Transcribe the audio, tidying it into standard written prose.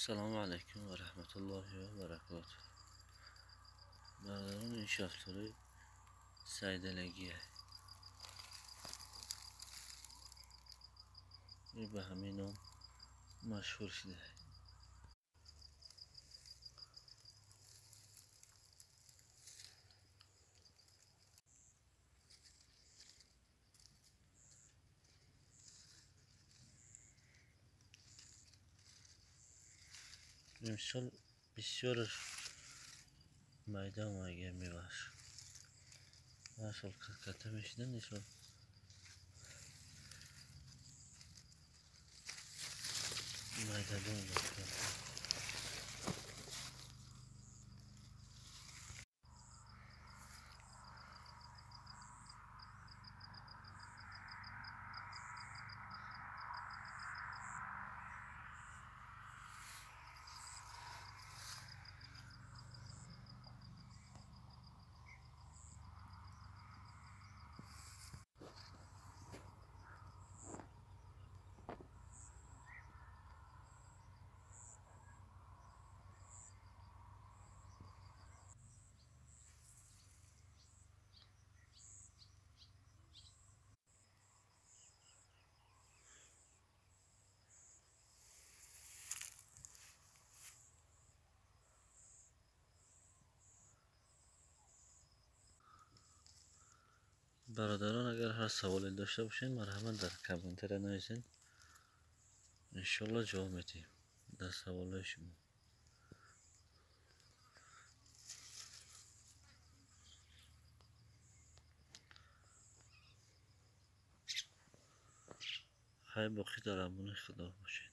السلام علیکم و رحمت الله و برکاته. برادران این شافتوری سیدلگیه، این به همین نام مشهور شده. امسال بسیار میدان مگه میباشه. هر سال کته میشدن نیسان میدان میکنه. برادران اگر هر سوالی داشته باشین مرحمت در کامنتر نویسین، انشالله جواب میدیم در سوال شما. خیلی باقی در امان خدا باشین.